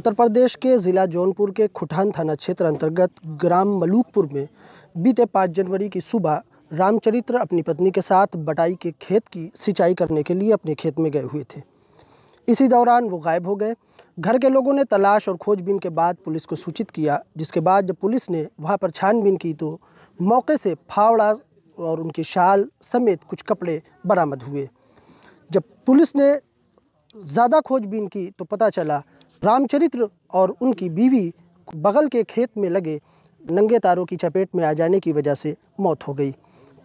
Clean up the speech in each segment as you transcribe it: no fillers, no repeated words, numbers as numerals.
उत्तर प्रदेश के ज़िला जौनपुर के खुटान थाना क्षेत्र अंतर्गत ग्राम मलूकपुर में बीते 5 जनवरी की सुबह रामचरित्र अपनी पत्नी के साथ बटाई के खेत की सिंचाई करने के लिए अपने खेत में गए हुए थे। इसी दौरान वो गायब हो गए। घर के लोगों ने तलाश और खोजबीन के बाद पुलिस को सूचित किया, जिसके बाद जब पुलिस ने वहां पर छानबीन की तो मौके से फावड़ा और उनकी शाल समेत कुछ कपड़े बरामद हुए। जब पुलिस ने ज़्यादा खोजबीन की तो पता चला रामचरित्र और उनकी बीवी बगल के खेत में लगे नंगे तारों की चपेट में आ जाने की वजह से मौत हो गई।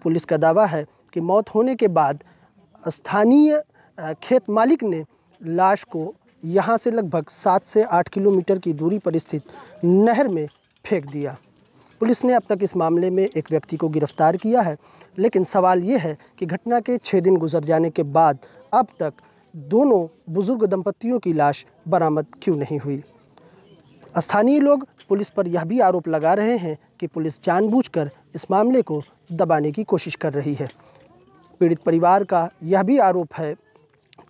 पुलिस का दावा है कि मौत होने के बाद स्थानीय खेत मालिक ने लाश को यहां से लगभग 7 से 8 किलोमीटर की दूरी पर स्थित नहर में फेंक दिया। पुलिस ने अब तक इस मामले में एक व्यक्ति को गिरफ्तार किया है, लेकिन सवाल ये है कि घटना के 6 दिन गुजर जाने के बाद अब तक दोनों बुजुर्ग दंपतियों की लाश बरामद क्यों नहीं हुई। स्थानीय लोग पुलिस पर यह भी आरोप लगा रहे हैं कि पुलिस जानबूझकर इस मामले को दबाने की कोशिश कर रही है। पीड़ित परिवार का यह भी आरोप है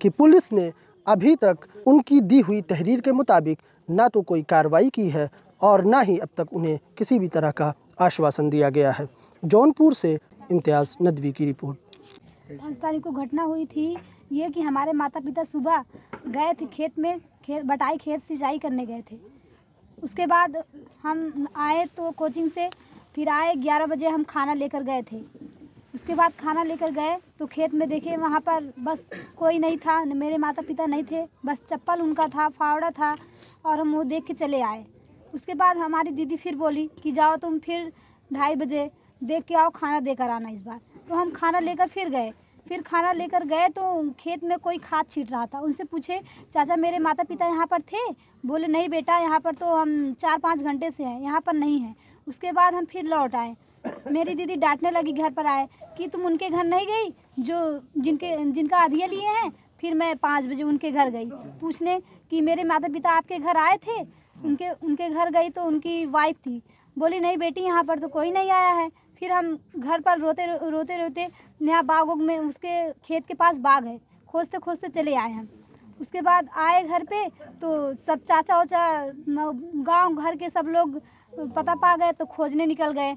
कि पुलिस ने अभी तक उनकी दी हुई तहरीर के मुताबिक ना तो कोई कार्रवाई की है और ना ही अब तक उन्हें किसी भी तरह का आश्वासन दिया गया है। जौनपुर से इम्तियाज़ नदवी की रिपोर्ट। 5 तारीख को घटना हुई थी ये कि हमारे माता पिता सुबह गए थे खेत में, खेत सिंचाई करने गए थे। उसके बाद हम आए तो कोचिंग से, फिर आए 11 बजे हम खाना लेकर गए थे। उसके बाद खाना लेकर गए तो खेत में देखे वहाँ पर बस कोई नहीं था, मेरे माता पिता नहीं थे, बस चप्पल उनका था, फावड़ा था और हम वो देख के चले आए। उसके बाद हमारी दीदी फिर बोली कि जाओ तुम फिर 2:30 बजे देख के आओ, खाना देकर आना इस बार। तो हम खाना लेकर फिर गए। फिर खाना लेकर गए तो खेत में कोई खाद छींट रहा था। उनसे पूछे, चाचा मेरे माता पिता यहाँ पर थे? बोले नहीं बेटा, यहाँ पर तो हम 4-5 घंटे से हैं, यहाँ पर नहीं है। उसके बाद हम फिर लौट आए। मेरी दीदी डांटने लगी घर पर आए कि तुम उनके घर नहीं गई जो जिनका अधिया लिए हैं। फिर मैं 5 बजे उनके घर गई पूछने कि मेरे माता पिता आपके घर आए थे? उनके घर गई तो उनकी वाइफ थी। बोली नहीं बेटी, यहाँ पर तो कोई नहीं आया है। फिर हम घर पर रोते यहाँ बाग में, उसके खेत के पास बाग है, खोजते खोजते चले आए हम। उसके बाद आए घर पे तो सब चाचा वाचा गांव घर के सब लोग पता पा गए तो खोजने निकल गए।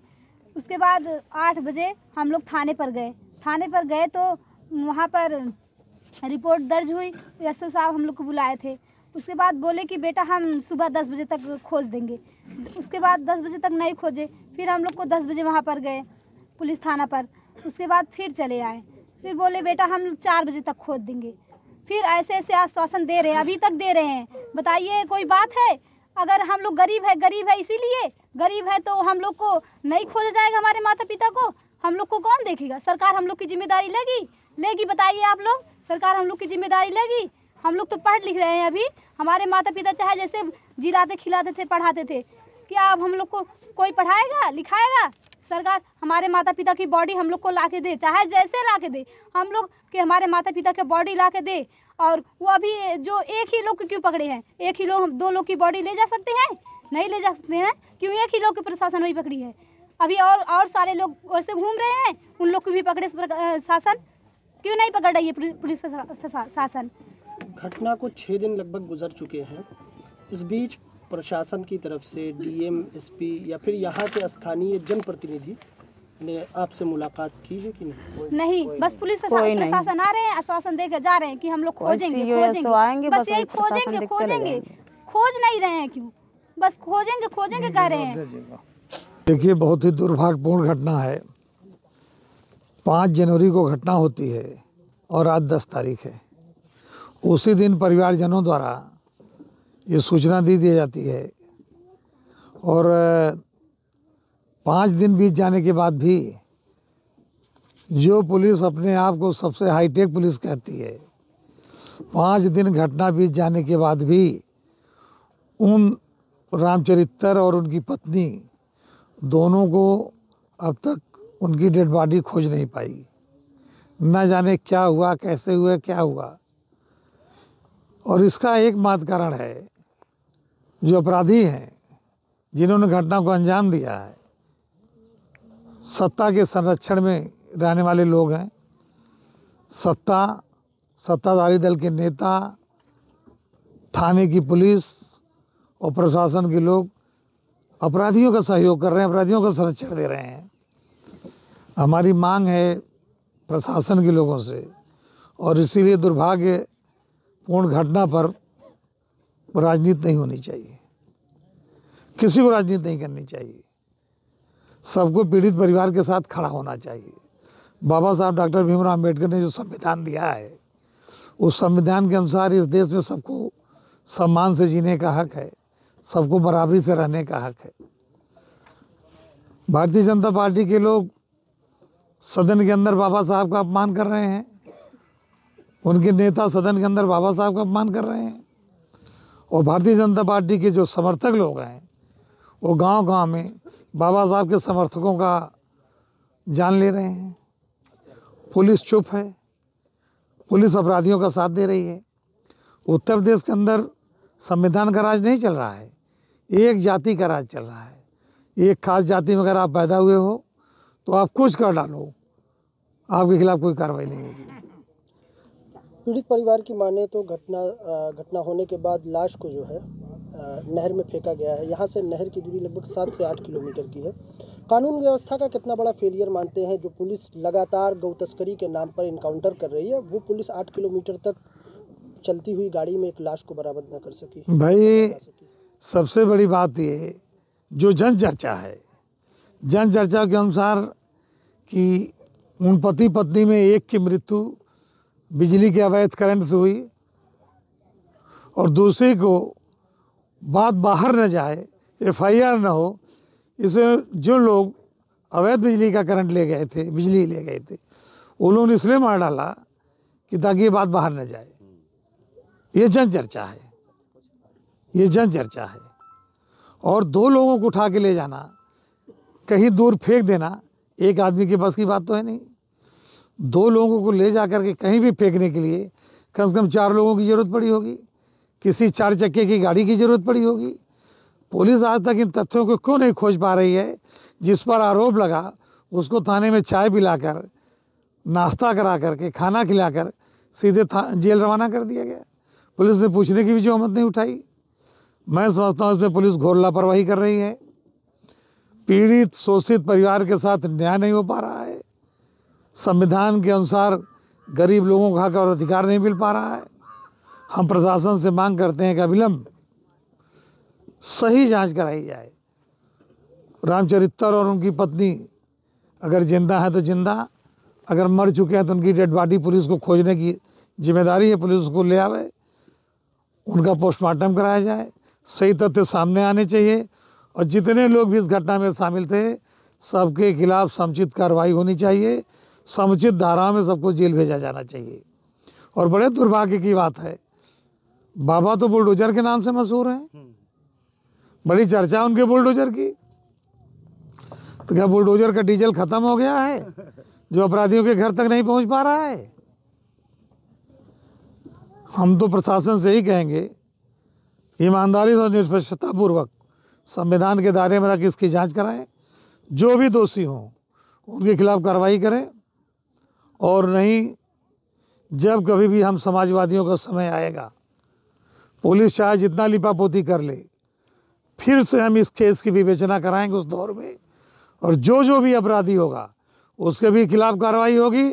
उसके बाद 8 बजे हम लोग थाने पर गए तो वहाँ पर रिपोर्ट दर्ज हुई। एसओ साहब हम लोग को बुलाए थे। उसके बाद बोले कि बेटा हम सुबह 10 बजे तक खोज देंगे। उसके बाद 10 बजे तक नहीं खोजे। फिर हम लोग को 10 बजे वहाँ पर गए पुलिस थाना पर। उसके बाद फिर चले आए। फिर बोले बेटा हम 4 बजे तक खोज देंगे। फिर ऐसे आश्वासन दे रहे हैं, अभी तक दे रहे हैं। बताइए कोई बात है? अगर हम लोग गरीब है इसीलिए गरीब है तो हम लोग को नहीं खोजा जाएगा, हमारे माता पिता को? हम लोग को कौन देखेगा? सरकार हम लोग की जिम्मेदारी लेगी? बताइए आप लोग, सरकार हम लोग की जिम्मेदारी लेगी? हम लोग तो पढ़ लिख रहे हैं अभी। हमारे माता पिता चाहे जैसे जिलाते खिलाते थे, पढ़ाते थे, क्या अब हम लोग को कोई पढ़ाएगा लिखाएगा? सरकार हमारे माता पिता की बॉडी हम लोग को ला के दे, चाहे जैसे ला के दे, हम लोग के हमारे माता पिता के बॉडी ला के दे। और वो अभी जो एक ही लोग को क्यों पकड़े हैं? एक ही लोग, 2 लोग की बॉडी ले जा सकते हैं? नहीं ले जा सकते हैं। क्यों एक ही लोग की प्रशासन वही पकड़ी है? अभी और सारे लोग वैसे घूम रहे हैं, उन लोग को भी पकड़े शासन क्यों नहीं पकड़ रही है पुलिस शासन? घटना को 6 दिन लगभग गुजर चुके हैं। इस बीच प्रशासन की तरफ से डीएम, एसपी या फिर यहाँ के स्थानीय जनप्रतिनिधि ने आपसे मुलाकात की है कि नहीं? बस पुलिस प्रशासन आ रहे हैं, आश्वासन देकर जा रहे हैं कि हम लोग खोजेंगे। बस यही खोजेंगे। खोज नहीं रहे हैं क्यों? बस खोजेंगे कह रहे हैं। देखिए, बहुत ही दुर्भाग्यपूर्ण घटना है। 5 जनवरी को घटना होती है और आज 10 तारीख है। उसी दिन परिवारजनों द्वारा ये सूचना दी जाती है और 5 दिन बीत जाने के बाद भी जो पुलिस अपने आप को सबसे हाईटेक पुलिस कहती है, 5 दिन घटना बीत जाने के बाद भी उन रामचरित्र और उनकी पत्नी दोनों को अब तक उनकी डेड बॉडी खोज नहीं पाई। न जाने क्या हुआ, कैसे हुआ, क्या हुआ। और इसका एकमात्र कारण है जो अपराधी हैं, जिन्होंने घटना को अंजाम दिया है, सत्ता के संरक्षण में रहने वाले लोग हैं। सत्ताधारी दल के नेता, थाने की पुलिस और प्रशासन के लोग अपराधियों का सहयोग कर रहे हैं, अपराधियों का संरक्षण दे रहे हैं। हमारी मांग है प्रशासन के लोगों से, और इसीलिए दुर्भाग्यपूर्ण घटना पर राजनीति नहीं होनी चाहिए, किसी को राजनीति नहीं करनी चाहिए। सबको पीड़ित परिवार के साथ खड़ा होना चाहिए। बाबा साहब डॉक्टर भीमराव अम्बेडकर ने जो संविधान दिया है, उस संविधान के अनुसार इस देश में सबको सम्मान से जीने का हक है, सबको बराबरी से रहने का हक है। भारतीय जनता पार्टी के लोग सदन के अंदर बाबा साहब का अपमान कर रहे हैं, उनके नेता सदन के अंदर बाबा साहब का अपमान कर रहे हैं, और भारतीय जनता पार्टी के जो समर्थक लोग हैं वो गांव-गांव में बाबा साहब के समर्थकों का जान ले रहे हैं। पुलिस चुप है, पुलिस अपराधियों का साथ दे रही है। उत्तर प्रदेश के अंदर संविधान का राज नहीं चल रहा है, एक जाति का राज चल रहा है। एक खास जाति में अगर आप पैदा हुए हो तो आप कुछ कर डालो, आपके खिलाफ कोई कार्रवाई नहीं होगी। पीड़ित परिवार की माने तो घटना होने के बाद लाश को जो है नहर में फेंका गया है। यहाँ से नहर की दूरी लगभग 7 से 8 किलोमीटर की है। कानून व्यवस्था का कितना बड़ा फेलियर मानते हैं? जो पुलिस लगातार गौ तस्करी के नाम पर इनकाउंटर कर रही है, वो पुलिस 8 किलोमीटर तक चलती हुई गाड़ी में एक लाश को बरामद न कर सकी। भाई सबसे बड़ी बात ये जो जन चर्चा है, जन चर्चा के अनुसार कि उन पति पत्नी में एक की मृत्यु बिजली के अवैध करंट से हुई, और दूसरे को बात बाहर न जाए, FIR न हो, इसे जो लोग अवैध बिजली का करंट ले गए थे, बिजली ले गए थे, उन्होंने इसलिए मार डाला कि ताकि ये बात बाहर न जाए। ये जन चर्चा है, ये जन चर्चा है। और 2 लोगों को उठा के ले जाना, कहीं दूर फेंक देना, एक आदमी के बस की बात तो है नहीं। 2 लोगों को ले जा कर के कहीं भी फेंकने के लिए कम से कम 4 लोगों की ज़रूरत पड़ी होगी, किसी 4 चक्के की गाड़ी की ज़रूरत पड़ी होगी। पुलिस आज तक इन तथ्यों को क्यों नहीं खोज पा रही है? जिस पर आरोप लगा उसको थाने में चाय पिलाकर, नाश्ता करा करके, खाना खिलाकर सीधे जेल रवाना कर दिया गया। पुलिस ने पूछने की भी जहमत नहीं उठाई। मैं समझता हूँ इसमें पुलिस घोर लापरवाही कर रही है। पीड़ित शोषित परिवार के साथ न्याय नहीं हो पा रहा है। संविधान के अनुसार गरीब लोगों का हक और अधिकार नहीं मिल पा रहा है। हम प्रशासन से मांग करते हैं कि अविलंब सही जांच कराई जाए। रामचरित्र और उनकी पत्नी अगर जिंदा है तो जिंदा, अगर मर चुके हैं तो उनकी डेड बॉडी पुलिस को खोजने की जिम्मेदारी है। पुलिस को ले आवे, उनका पोस्टमार्टम कराया जाए, सही तथ्य सामने आने चाहिए, और जितने लोग भी इस घटना में शामिल थे सबके खिलाफ समुचित कार्रवाई होनी चाहिए। समुचित धाराओं में सबको जेल भेजा जाना चाहिए। और बड़े दुर्भाग्य की बात है, बाबा तो बुलडोजर के नाम से मशहूर हैं, बड़ी चर्चा उनके बुलडोजर की। तो क्या बुलडोजर का डीजल खत्म हो गया है जो अपराधियों के घर तक नहीं पहुंच पा रहा है? हम तो प्रशासन से ही कहेंगे ईमानदारी और निष्पक्षता पूर्वक संविधान के दायरे में रख इसकी जांच कराएं, जो भी दोषी हों उनके खिलाफ कार्रवाई करें। और नहीं, जब कभी भी हम समाजवादियों का समय आएगा, पुलिस चाहे जितना लिपापोती कर ले, फिर से हम इस केस की विवेचना कराएंगे उस दौर में, और जो भी अपराधी होगा उसके भी खिलाफ कार्रवाई होगी।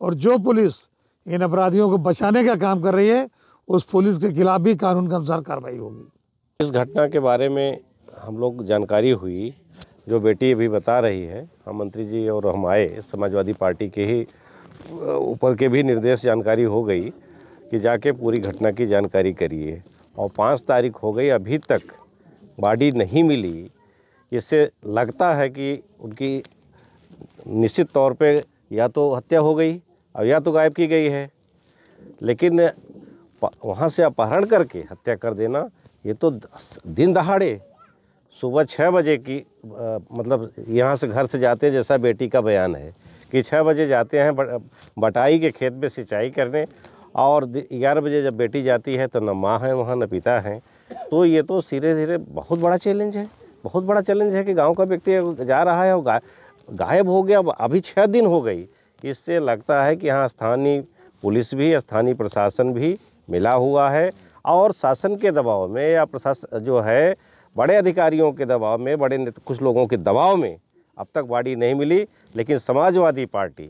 और जो पुलिस इन अपराधियों को बचाने का काम कर रही है उस पुलिस के खिलाफ भी कानून के अनुसार कार्रवाई होगी। इस घटना के बारे में हम लोग जानकारी हुई, जो बेटी अभी बता रही है, हम मंत्री जी और हम आए, समाजवादी पार्टी के ही ऊपर के भी निर्देश जानकारी हो गई कि जाके पूरी घटना की जानकारी करिए। और 5 तारीख हो गई, अभी तक बॉडी नहीं मिली। इससे लगता है कि उनकी निश्चित तौर पे या तो हत्या हो गई और या तो गायब की गई है। लेकिन वहाँ से अपहरण करके हत्या कर देना, ये तो दिन दहाड़े सुबह 6 बजे की मतलब यहाँ से घर से जाते हैं, जैसा बेटी का बयान है कि 6 बजे जाते हैं बटाई के खेत में सिंचाई करने, और 11 बजे जब बेटी जाती है तो न माँ है वहाँ न पिता हैं। तो ये तो धीरे धीरे बहुत बड़ा चैलेंज है, बहुत बड़ा चैलेंज है कि गांव का व्यक्ति जा रहा है और गायब हो गया, अभी 6 दिन हो गई। इससे लगता है कि यहाँ स्थानीय पुलिस भी, स्थानीय प्रशासन भी मिला हुआ है और शासन के दबाव में या प्रशासन जो है बड़े अधिकारियों के दबाव में, कुछ लोगों के दबाव में अब तक बॉडी नहीं मिली। लेकिन समाजवादी पार्टी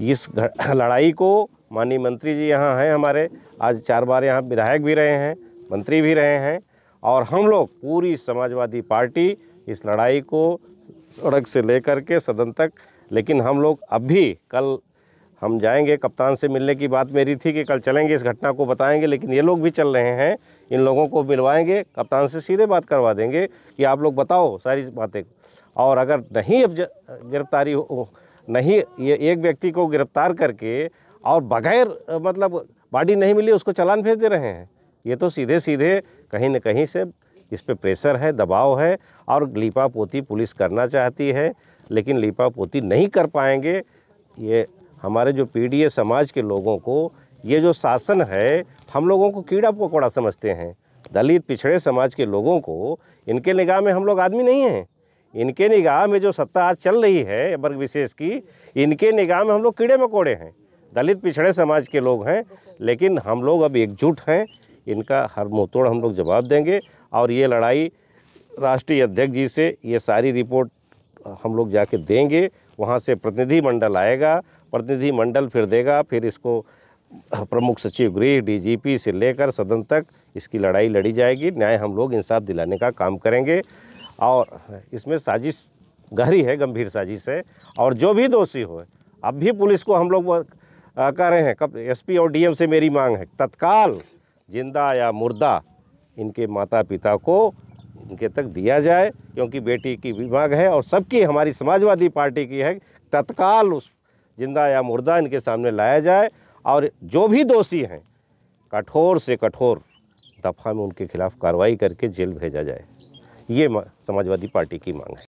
इस लड़ाई को, माननीय मंत्री जी यहाँ हैं हमारे, आज 4 बार यहाँ विधायक भी रहे हैं, मंत्री भी रहे हैं, और हम लोग पूरी समाजवादी पार्टी इस लड़ाई को सड़क से लेकर के सदन तक, लेकिन हम लोग अब भी कल हम जाएंगे, कप्तान से मिलने की बात मेरी थी कि कल चलेंगे, इस घटना को बताएंगे, लेकिन ये लोग भी चल रहे हैं, इन लोगों को मिलवाएंगे, कप्तान से सीधे बात करवा देंगे कि आप लोग बताओ सारी बातें। और अगर नहीं अब गिरफ्तारी नहीं, ये एक व्यक्ति को गिरफ्तार करके और बगैर मतलब बॉडी नहीं मिली उसको चालान भेज दे रहे हैं, ये तो सीधे सीधे कहीं न कहीं से इस पे प्रेशर है, दबाव है, और लीपापोती पुलिस करना चाहती है, लेकिन लीपापोती नहीं कर पाएंगे। ये हमारे जो पीडीए समाज के लोगों को ये जो शासन है, हम लोगों को कीड़ा पकौड़ा समझते हैं। दलित पिछड़े समाज के लोगों को इनके निगाह में हम लोग आदमी नहीं हैं। इनके निगाह में जो सत्ता आज चल रही है वर्ग विशेष की, इनके निगाह में हम लोग कीड़े मकोड़े हैं, दलित पिछड़े समाज के लोग हैं। लेकिन हम लोग अब एकजुट हैं, इनका हर मुंहतोड़ हम लोग जवाब देंगे। और ये लड़ाई राष्ट्रीय अध्यक्ष जी से ये सारी रिपोर्ट हम लोग जाके देंगे, वहाँ से प्रतिनिधि मंडल आएगा, प्रतिनिधि मंडल फिर देगा, फिर इसको प्रमुख सचिव गृह, डीजीपी से लेकर सदन तक इसकी लड़ाई लड़ी जाएगी। न्याय हम लोग इंसाफ दिलाने का काम करेंगे। और इसमें साजिश गहरी है, गंभीर साजिश है, और जो भी दोषी हो, अब भी पुलिस को हम लोग कह रहे हैं, कब एसपी और डीएम से मेरी मांग है, तत्काल जिंदा या मुर्दा इनके माता पिता को इनके तक दिया जाए, क्योंकि बेटी की विभाग है और सबकी, हमारी समाजवादी पार्टी की है। तत्काल उस जिंदा या मुर्दा इनके सामने लाया जाए, और जो भी दोषी हैं कठोर से कठोर दफ़ा में उनके खिलाफ कार्रवाई करके जेल भेजा जाए। ये समाजवादी पार्टी की मांग है।